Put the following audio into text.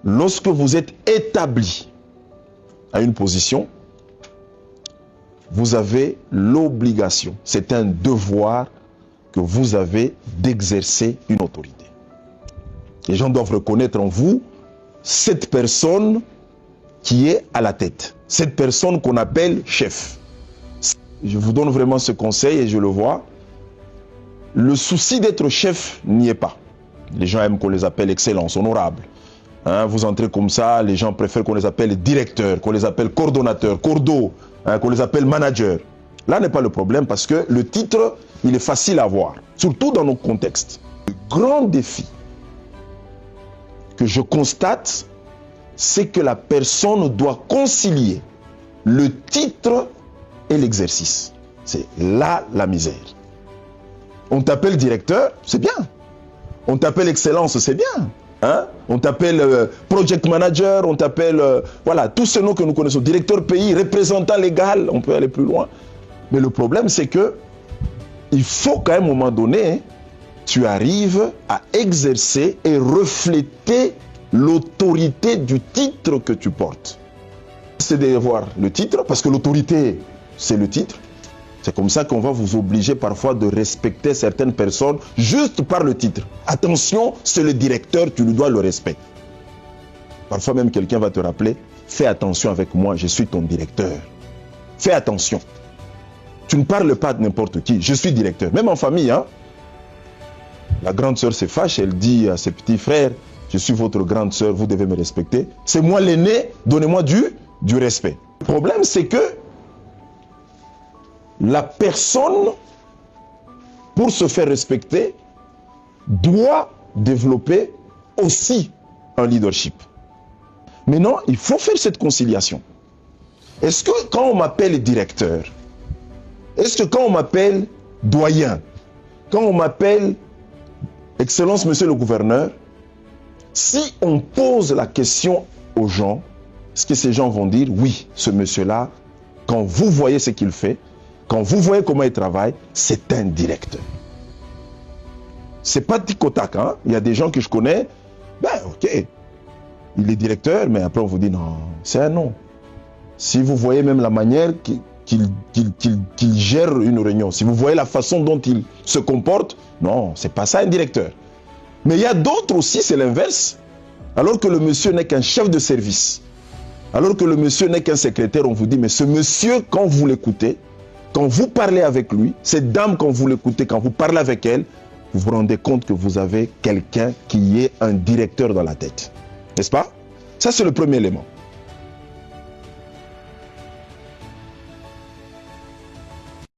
lorsque vous êtes établi à une position, vous avez l'obligation, c'est un devoir que vous avez d'exercer une autorité. Les gens doivent reconnaître en vous cette personne qui est à la tête, cette personne qu'on appelle chef. Je vous donne vraiment ce conseil et je le vois. Le souci d'être chef n'y est pas. Les gens aiment qu'on les appelle excellence, honorable. Hein, vous entrez comme ça, les gens préfèrent qu'on les appelle directeur, qu'on les appelle coordonnateur, cordeau, hein, qu'on les appelle manager. Là n'est pas le problème parce que le titre, il est facile à avoir, surtout dans nos contextes. Le grand défi que je constate, c'est que la personne doit concilier le titre et l'exercice. C'est là la misère. On t'appelle directeur, c'est bien. On t'appelle excellence, c'est bien. Hein? On t'appelle project manager, on t'appelle, voilà, tous ces noms que nous connaissons. Directeur pays, représentant légal, on peut aller plus loin. Mais le problème, c'est que il faut qu'à un moment donné, tu arrives à exercer et refléter l'autorité du titre que tu portes. C'est d'avoir le titre, parce que l'autorité, c'est le titre. C'est comme ça qu'on va vous obliger parfois de respecter certaines personnes juste par le titre. Attention, c'est le directeur, tu lui dois le respect. Parfois même quelqu'un va te rappeler, fais attention avec moi, je suis ton directeur. Fais attention. Tu ne parles pas de n'importe qui, je suis directeur. Même en famille, hein. La grande sœur se fâche, elle dit à ses petits frères, je suis votre grande sœur, vous devez me respecter. C'est moi l'aîné, donnez-moi du respect. Le problème, c'est que la personne, pour se faire respecter, doit développer aussi un leadership. Maintenant, il faut faire cette conciliation. Est-ce que quand on m'appelle directeur, est-ce que quand on m'appelle doyen, quand on m'appelle Excellence, monsieur le gouverneur, si on pose la question aux gens, est-ce que ces gens vont dire, oui, ce monsieur-là, quand vous voyez ce qu'il fait, quand vous voyez comment il travaille, c'est un directeur. C'est pas tic au tac, hein. Il y a des gens que je connais, ben ok, il est directeur, mais après on vous dit non, c'est un non. Si vous voyez même la manière qu'il gère une réunion, si vous voyez la façon dont il se comporte, non, c'est pas ça un directeur. Mais il y a d'autres aussi, c'est l'inverse. Alors que le monsieur n'est qu'un chef de service, alors que le monsieur n'est qu'un secrétaire, on vous dit, mais ce monsieur, quand vous l'écoutez, quand vous parlez avec lui, cette dame, quand vous l'écoutez, quand vous parlez avec elle, vous vous rendez compte que vous avez quelqu'un qui est un directeur dans la tête. N'est-ce pas? Ça, c'est le premier élément.